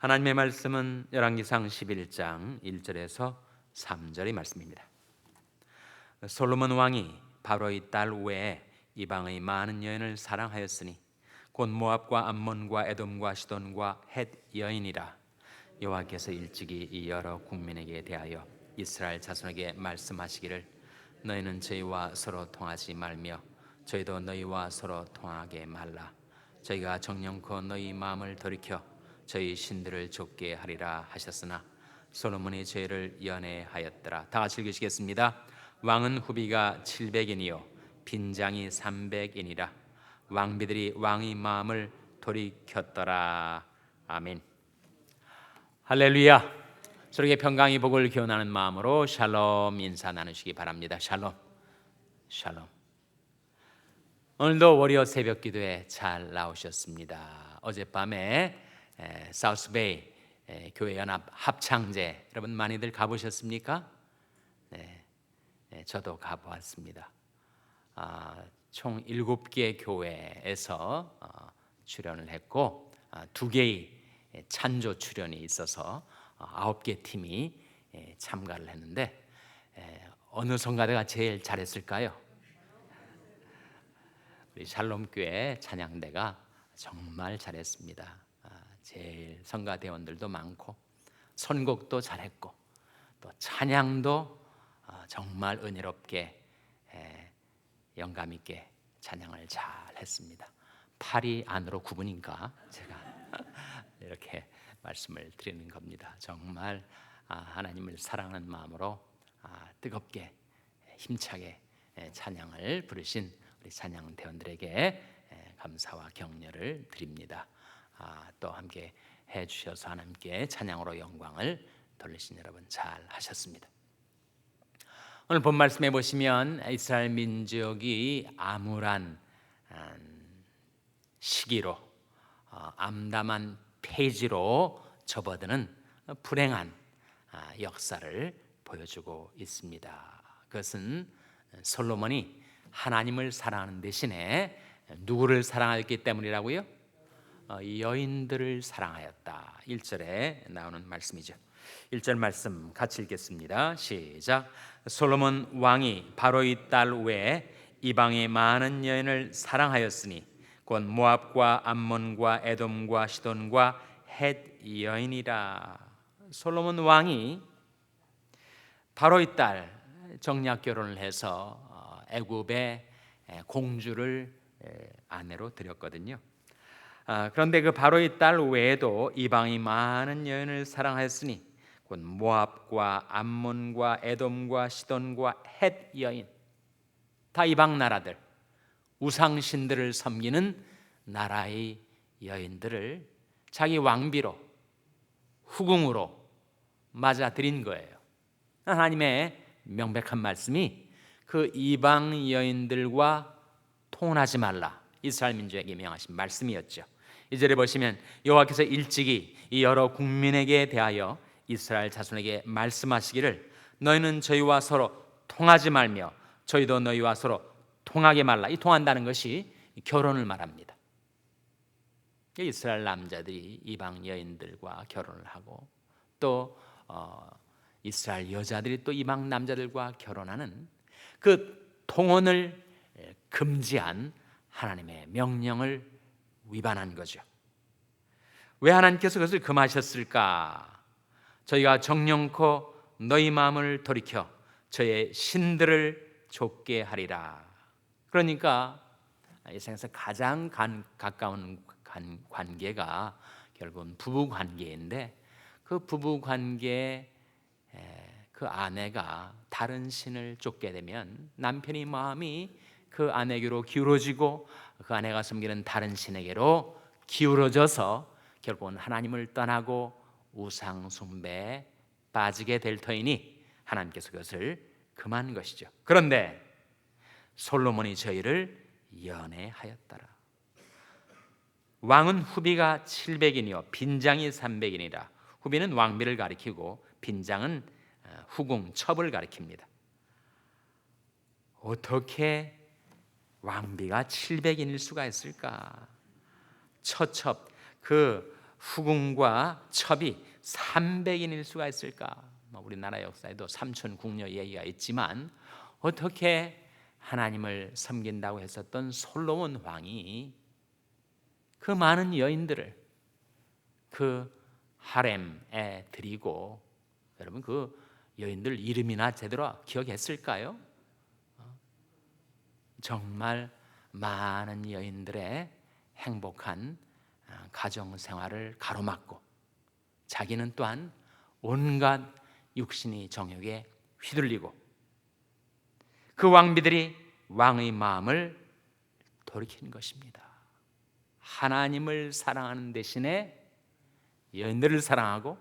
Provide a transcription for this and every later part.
하나님의 말씀은 열왕기상 11장 1절에서 3절의 말씀입니다. 솔로몬 왕이 바로의 딸 외에 이방의 많은 여인을 사랑하였으니 곧 모압과 암몬과 에돔과 시돈과 헷 여인이라. 여호와께서 일찍이 이 여러 국민에게 대하여 이스라엘 자손에게 말씀하시기를 너희는 저희와 서로 통하지 말며 저희도 너희와 서로 통하게 말라. 저희가 정령코 너희 마음을 돌이켜 저희 신들을 좇게 하리라 하셨으나 솔로몬이 저희를 연애하였더라. 다 같이 읽으시겠습니다. 왕은 후비가 700인이요 빈장이 300인이라. 왕비들이 왕의 마음을 돌이켰더라. 아멘. 할렐루야. 서로에게 평강의 복을 기원하는 마음으로 샬롬 인사 나누시기 바랍니다. 샬롬. 샬롬. 오늘도 월요 새벽 기도에 잘 나오셨습니다. 어젯밤에 사우스베이 교회 연합 합창제 여러분 많이들 가보셨습니까? 네, 저도 가보았습니다. 총 7개 교회에서 출연을 했고 2개의 찬조 출연이 있어서 9개 팀이 참가를 했는데 어느 성가대가 제일 잘했을까요? 우리 샬롬교회 찬양대가 정말 잘했습니다. 제일 성가대원들도 많고 선곡도 잘했고 또 찬양도 정말 은혜롭게 영감 있게 찬양을 잘 했습니다. 8이 안으로 9분인가 제가 이렇게 말씀을 드리는 겁니다. 정말 하나님을 사랑하는 마음으로 뜨겁게 힘차게 찬양을 부르신 우리 찬양 대원들에게 감사와 격려를 드립니다. 또 함께 해주셔서 하나님께 찬양으로 영광을 돌리신 여러분 잘 하셨습니다. 오늘 본 말씀에 보시면 이스라엘 민족이 암울한 시기로 암담한 폐지로 접어드는 불행한 역사를 보여주고 있습니다. 그것은 솔로몬이 하나님을 사랑하는 대신에 누구를 사랑하였기 때문이라고요? 여인들을 사랑하였다. 1절에 나오는 말씀이죠. 1절 말씀 같이 읽겠습니다. 시작. 솔로몬 왕이 바로의 딸 외에 이방의 많은 여인을 사랑하였으니 곧 모압과 암몬과 에돔과 시돈과 헷 여인이라. 솔로몬 왕이 바로의 딸 정략 결혼을 해서 애굽의 공주를 아내로 들였거든요. 그런데 그 바로의 딸 외에도 이방의 많은 여인을 사랑하였으니 곧 모압과 암몬과 에돔과 시돈과 헷 여인, 다 이방 나라들, 우상신들을 섬기는 나라의 여인들을 자기 왕비로 후궁으로 맞아들인 거예요. 하나님의 명백한 말씀이 그 이방 여인들과 통혼하지 말라, 이스라엘 민족에게 명하신 말씀이었죠. 이절에 보시면 여호와께서 일찍이 이 여러 국민에게 대하여 이스라엘 자손에게 말씀하시기를 너희는 저희와 서로 통하지 말며 저희도 너희와 서로 통하게 말라. 이 통한다는 것이 결혼을 말합니다. 이스라엘 남자들이 이방 여인들과 결혼을 하고 또 이스라엘 여자들이 또 이방 남자들과 결혼하는 그 통혼을 금지한 하나님의 명령을 위반한 거죠. 왜 하나님께서 그것을 금하셨을까? 저희가 정령코 너희 마음을 돌이켜 저의 신들을 좇게 하리라. 그러니까 이 세상에서 가장 가까운 관계가 결국은 부부 관계인데 그 부부 관계에 그 아내가 다른 신을 쫓게 되면 남편의 마음이 그 아내에게로 기울어지고 그 아내가 섬기는 다른 신에게로 기울어져서 결국은 하나님을 떠나고 우상 숭배에 빠지게 될 터이니 하나님께서 그것을 금한 것이죠. 그런데 솔로몬이 저희를 연애하였더라. 왕은 후비가 700인이요 빈장이 300인이라. 후비는 왕비를 가리키고 빈장은 후궁 첩을 가리킵니다. 어떻게 왕비가 700인일 수가 있을까? 처첩, 그 후궁과 첩이 300인일 수가 있을까? 우리나라 역사에도 삼촌 궁녀 얘기가 있지만 어떻게 하나님을 섬긴다고 했었던 솔로몬 왕이 그 많은 여인들을 그 하렘에 드리고, 여러분 그 여인들 이름이나 제대로 기억했을까요? 정말 많은 여인들의 행복한 가정 생활을 가로막고 자기는 또한 온갖 육신의 정욕에 휘둘리고 그 왕비들이 왕의 마음을 돌이킨 것입니다. 하나님을 사랑하는 대신에 여인들을 사랑하고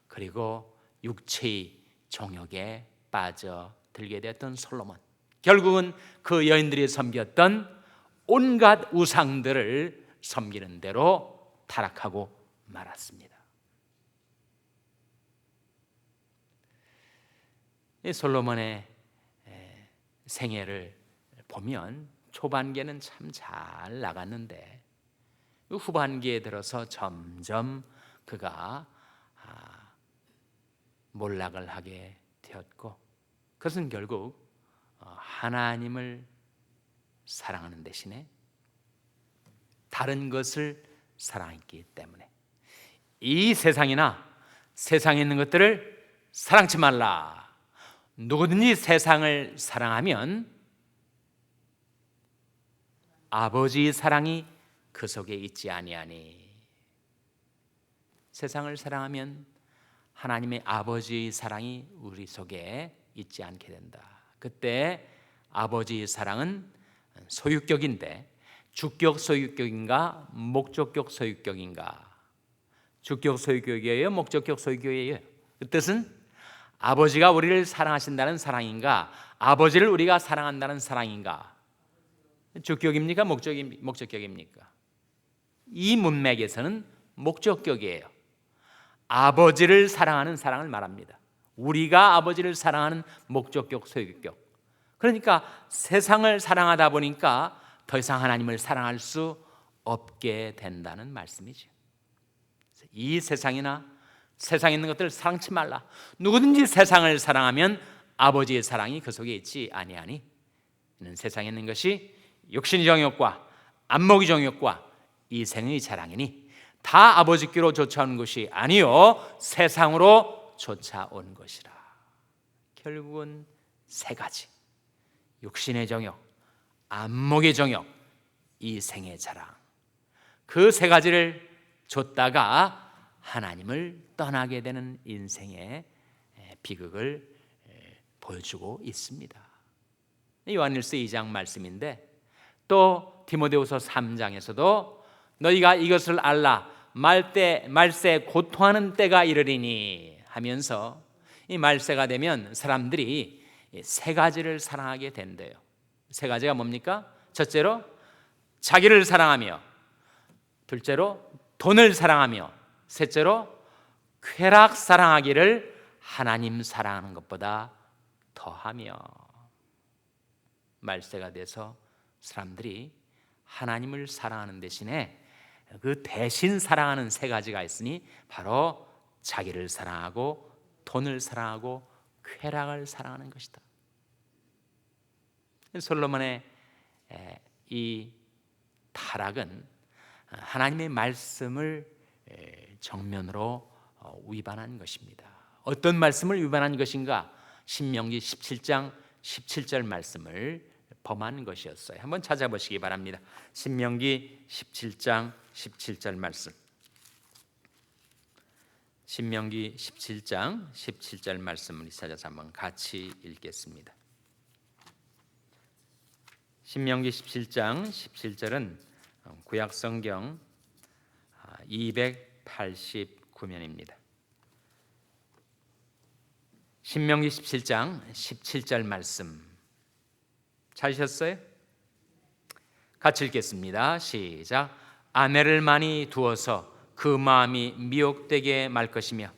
그리고 육체의 정욕에 빠져들게 되었던 솔로몬, 결국은 그 여인들이 섬겼던 온갖 우상들을 섬기는 대로 타락하고 말았습니다. 이 솔로몬의 생애를 보면 초반기에는 참 잘 나갔는데 후반기에 들어서 점점 그가 몰락을 하게 되었고, 그것은 결국 하나님을 사랑하는 대신에 다른 것을 사랑했기 때문에 이 세상이나 세상에 있는 것들을 사랑치 말라. 누구든지 세상을 사랑하면 아버지의 사랑이 그 속에 있지 아니하니. 세상을 사랑하면 하나님의 아버지의 사랑이 우리 속에 있지 않게 된다. 그때 아버지의 사랑은 소유격인데 주격 소유격인가 목적격 소유격인가? 주격 소유격이에요? 목적격 소유격이에요? 그 뜻은 아버지가 우리를 사랑하신다는 사랑인가? 아버지를 우리가 사랑한다는 사랑인가? 주격입니까? 목적격입니까? 이 문맥에서는 목적격이에요. 아버지를 사랑하는 사랑을 말합니다. 우리가 아버지를 사랑하는 목적격, 소유격. 그러니까 세상을 사랑하다 보니까 더 이상 하나님을 사랑할 수 없게 된다는 말씀이죠. 이 세상이나 세상에 있는 것들을 사랑치 말라. 누구든지 세상을 사랑하면 아버지의 사랑이 그 속에 있지 아니하니. 이는 세상에 있는 것이 육신의 정욕과 안목의 정욕과 이생의 자랑이니 다 아버지께로 쫓아온 것이 아니요 세상으로 쫓아온 것이라. 결국은 세 가지: 육신의 정욕, 안목의 정욕, 이생의 자랑. 그 세 가지를 쫓다가 하나님을 떠나게 되는 인생의 비극을 보여주고 있습니다. 요한일서 2장 말씀인데, 또 디모데후서 3장에서도 너희가 이것을 알라, 말세 고통하는 때가 이르리니 하면서 이 말세가 되면 사람들이 세 가지를 사랑하게 된대요. 세 가지가 뭡니까? 첫째로 자기를 사랑하며, 둘째로 돈을 사랑하며, 셋째로 쾌락 사랑하기를 하나님 사랑하는 것보다 더하며. 말세가 돼서 사람들이 하나님을 사랑하는 대신에 그 대신 사랑하는 세 가지가 있으니 바로 자기를 사랑하고 돈을 사랑하고 쾌락을 사랑하는 것이다. 솔로몬의 이 타락은 하나님의 말씀을 정면으로 위반한 것입니다. 어떤 말씀을 위반한 것인가? 신명기 17장 17절 말씀을 범한 것이었어요. 한번 찾아보시기 바랍니다. 신명기 17장 17절 말씀. 신명기 17장 17절 말씀을 찾아서 한번 같이 읽겠습니다. 신명기 17장 17절은 구약 성경 289면입니다. 신명기 17장 17절 말씀 찾으셨어요? 같이 읽겠습니다. 시작. 아내를 많이 두어서 그 마음이 미혹되게 말 것이며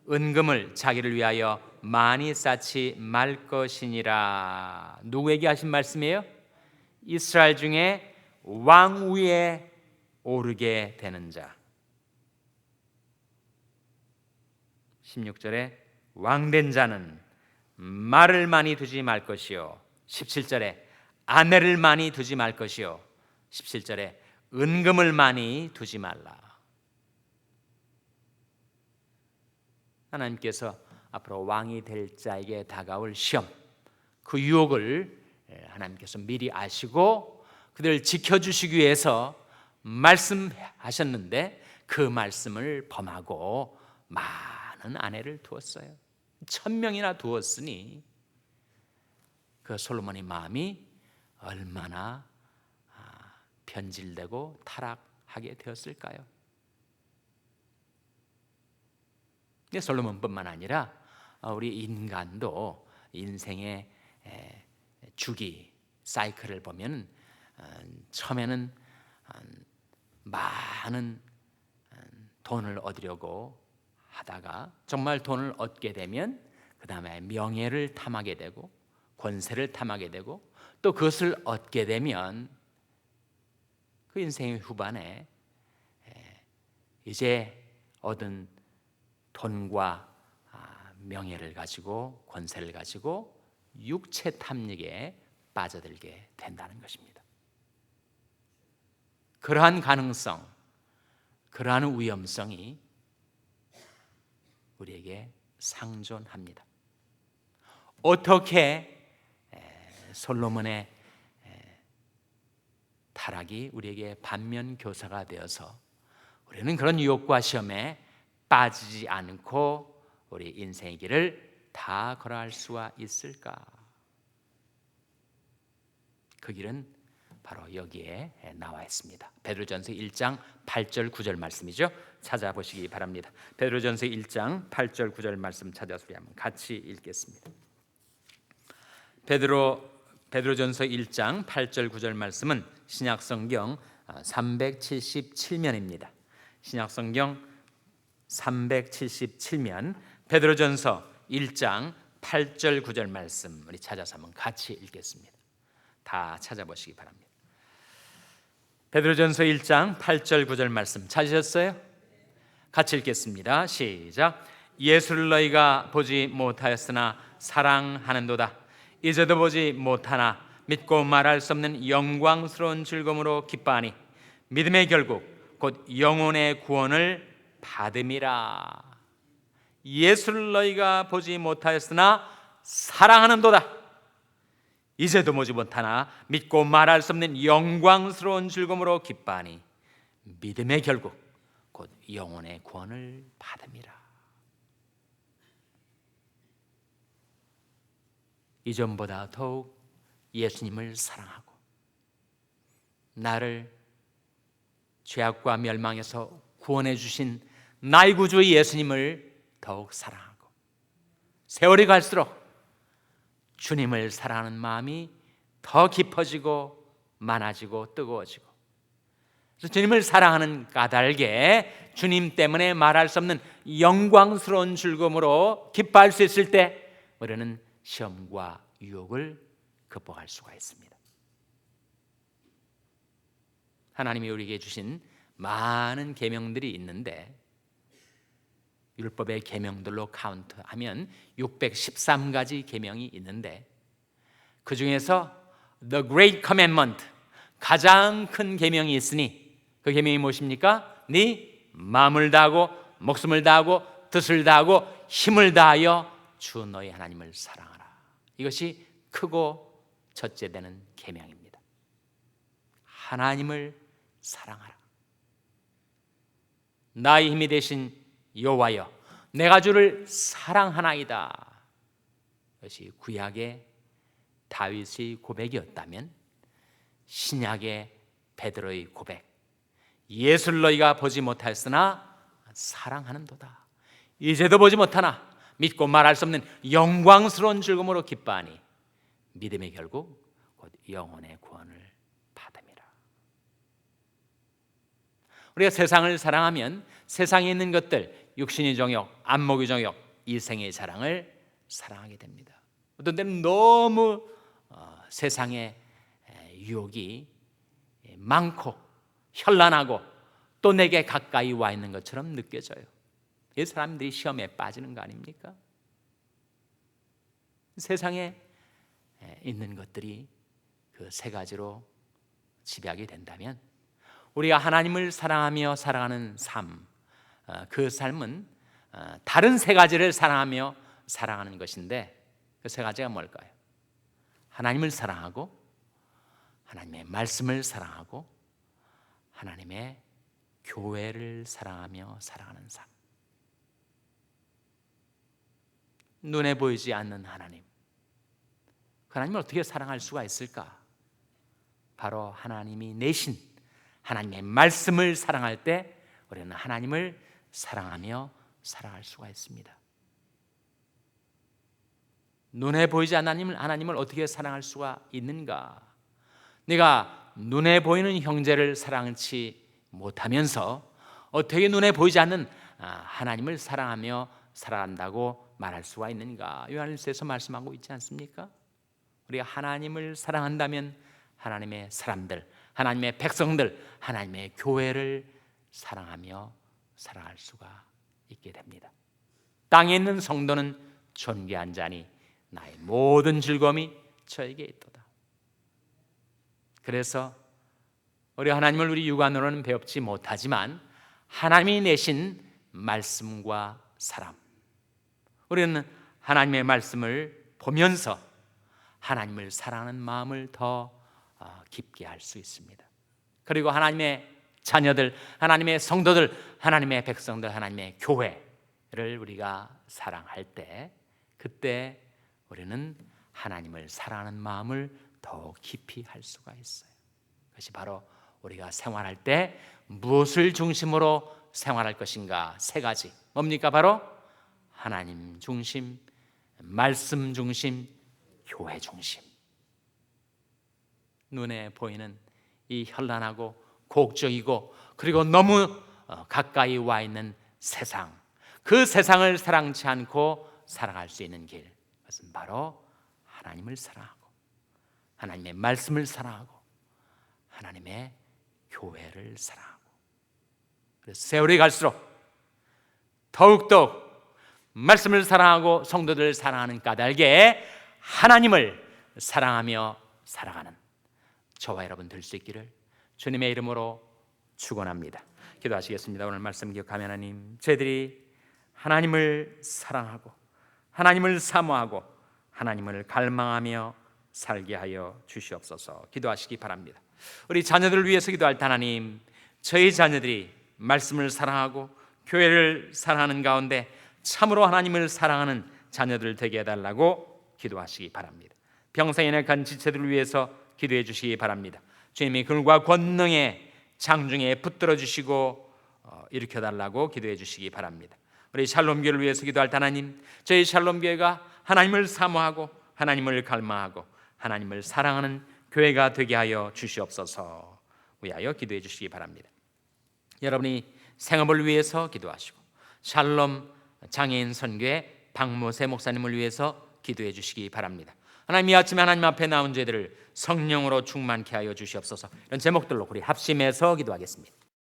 은금을 자기를 위하여 많이 쌓지 말 것이니라. 누구에게 하신 말씀이에요? 이스라엘 중에 왕 위에 오르게 되는 자. 16절에 왕된 자는 말을 많이 두지 말 것이요 17절에 아내를 많이 두지 말 것이요 17절에 은금을 많이 두지 말라. 하나님께서 앞으로 왕이 될 자에게 다가올 시험, 그 유혹을 하나님께서 미리 아시고 그들을 지켜주시기 위해서 말씀하셨는데 그 말씀을 범하고 많은 아내를 두었어요. 1000명이나 두었으니 그 솔로몬의 마음이 얼마나 변질되고 타락하게 되었을까요? 솔로몬뿐만 아니라 우리 인간도 인생의 주기 사이클을 보면 처음에는 많은 돈을 얻으려고 하다가 정말 돈을 얻게 되면 그 다음에 명예를 탐하게 되고 권세를 탐하게 되고 또 그것을 얻게 되면 그 인생의 후반에 이제 얻은 돈과 명예를 가지고 권세를 가지고 육체 탐닉에 빠져들게 된다는 것입니다. 그러한 가능성, 그러한 위험성이 우리에게 상존합니다. 어떻게 솔로몬의 타락이 우리에게 반면 교사가 되어서 우리는 그런 유혹과 시험에 빠지지 않고 우리 인생의 길을 다 걸어갈 수가 있을까? 그 길은 바로 여기에 나와 있습니다. 베드로전서 1장 8절 9절 말씀이죠. 찾아보시기 바랍니다. 베드로전서 1장 8절 9절 말씀 찾아서 우리 한번 같이 읽겠습니다. 베드로전서 1장 8절 9절 말씀은 신약성경 377면입니다. 신약성경 377면 베드로전서 1장 8절 9절 말씀 우리 찾아서 한번 같이 읽겠습니다. 다 찾아보시기 바랍니다. 베드로전서 1장 8절 9절 말씀 찾으셨어요? 같이 읽겠습니다. 시작. 예수를 너희가 보지 못하였으나 사랑하는도다. 이제도 보지 못하나 믿고 말할 수 없는 영광스러운 즐거움으로 기뻐하니 믿음의 결국 곧 영혼의 구원을 받음이라. 예수를 너희가 보지 못하였으나 사랑하는도다. 이제도 보지 못하나 믿고 말할 수 없는 영광스러운 즐거움으로 기뻐하니 믿음의 결국 곧 영혼의 구원을 받음이라. 이전보다 더욱 예수님을 사랑하고 나를 죄악과 멸망에서 구원해 주신 나의 구주 예수님을 더욱 사랑하고 세월이 갈수록 주님을 사랑하는 마음이 더 깊어지고 많아지고 뜨거워지고, 그래서 주님을 사랑하는 까닭에 주님 때문에 말할 수 없는 영광스러운 즐거움으로 기뻐할 수 있을 때 우리는 시험과 유혹을 극복할 수가 있습니다. 하나님이 우리에게 주신 많은 계명들이 있는데 율법의 계명들로 카운트하면 613가지 계명이 있는데 그 중에서 The Great Commandment, 가장 큰 계명이 있으니 그 계명이 무엇입니까? 네 마음을 다하고 목숨을 다하고 뜻을 다하고 힘을 다하여 주 너희 하나님을 사랑하라. 이것이 크고 첫째 되는 계명입니다. 하나님을 사랑하라. 나의 힘이 되신 여호와여, 내가 주를 사랑하나이다. 이것이 구약의 다윗의 고백이었다면 신약의 베드로의 고백, 예수를 너희가 보지 못하였으나 사랑하는도다. 이제도 보지 못하나 믿고 말할 수 없는 영광스러운 즐거움으로 기뻐하니 믿음의 결국 곧 영혼의 구원을 받음이라. 우리가 세상을 사랑하면 세상에 있는 것들, 육신의 정욕, 안목의 정욕, 이생의 자랑을 사랑하게 됩니다. 어떤 때는 너무 세상의 유혹이 많고 현란하고 또 내게 가까이 와 있는 것처럼 느껴져요. 이 사람들이 시험에 빠지는 거 아닙니까? 세상에 있는 것들이 그 세 가지로 지배하게 된다면 우리가 하나님을 사랑하며 살아가는 삶, 그 삶은 다른 세 가지를 사랑하며 살아가는 것인데 그 세 가지가 뭘까요? 하나님을 사랑하고 하나님의 말씀을 사랑하고 하나님의 교회를 사랑하며 살아가는 삶. 눈에 보이지 않는 하나님, 그 하나님을 어떻게 사랑할 수가 있을까? 바로 하나님이 내신 하나님의 말씀을 사랑할 때 우리는 하나님을 사랑하며 살아갈 수가 있습니다. 눈에 보이지 않는 하나님을 어떻게 사랑할 수가 있는가? 네가 눈에 보이는 형제를 사랑치 못하면서 어떻게 눈에 보이지 않는 하나님을 사랑하며 살아간다고 말할 수가 있는가? 요한일서에서 말씀하고 있지 않습니까? 우리가 하나님을 사랑한다면 하나님의 사람들, 하나님의 백성들, 하나님의 교회를 사랑하며 살아갈 수가 있게 됩니다. 땅에 있는 성도는 존귀한 자니 나의 모든 즐거움이 저에게 있도다. 그래서 우리 하나님을 우리 육안으로는 배웁지 못하지만 하나님이 내신 말씀과 사람, 우리는 하나님의 말씀을 보면서 하나님을 사랑하는 마음을 더 깊게 할 수 있습니다. 그리고 하나님의 자녀들, 하나님의 성도들, 하나님의 백성들, 하나님의 교회를 우리가 사랑할 때 그때 우리는 하나님을 사랑하는 마음을 더 깊이 할 수가 있어요. 그것이 바로 우리가 생활할 때 무엇을 중심으로 생활할 것인가? 세 가지. 뭡니까? 바로 하나님 중심, 말씀 중심, 교회 중심. 눈에 보이는 이 현란하고 곡적이고 그리고 너무 가까이 와 있는 세상, 그 세상을 사랑치 않고 살아갈 수 있는 길, 그것은 바로 하나님을 사랑하고 하나님의 말씀을 사랑하고 하나님의 교회를 사랑하고. 그래서 세월이 갈수록 더욱더 말씀을 사랑하고 성도들을 사랑하는 까닭에 하나님을 사랑하며 살아가는 저와 여러분 될 수 있기를 주님의 이름으로 축원합니다. 기도하시겠습니다. 오늘 말씀 기억하며 하나님, 저희들이 하나님을 사랑하고 하나님을 사모하고 하나님을 갈망하며 살게 하여 주시옵소서. 기도하시기 바랍니다. 우리 자녀들을 위해서 기도할 때 하나님, 저희 자녀들이 말씀을 사랑하고 교회를 사랑하는 가운데 참으로 하나님을 사랑하는 자녀들 되게 해달라고 기도하시기 바랍니다. 평생에 약한 지체들을 위해서 기도해 주시기 바랍니다. 주님이 글과 권능의 장중에 붙들어 주시고 일으켜달라고 기도해 주시기 바랍니다. 우리 샬롬교회를 위해서 기도할 때 하나님, 저희 샬롬교회가 하나님을 사모하고 하나님을 갈망하고 하나님을 사랑하는 교회가 되게 하여 주시옵소서. 위하여 기도해 주시기 바랍니다. 여러분이 생업을 위해서 기도하시고 샬롬 장애인 선교회 박모세 목사님을 위해서 기도해 주시기 바랍니다. 하나님, 이 아침에 하나님 앞에 나온 저희들을 성령으로 충만케 하여 주시옵소서. 이런 제목들로 우리 합심해서 기도하겠습니다.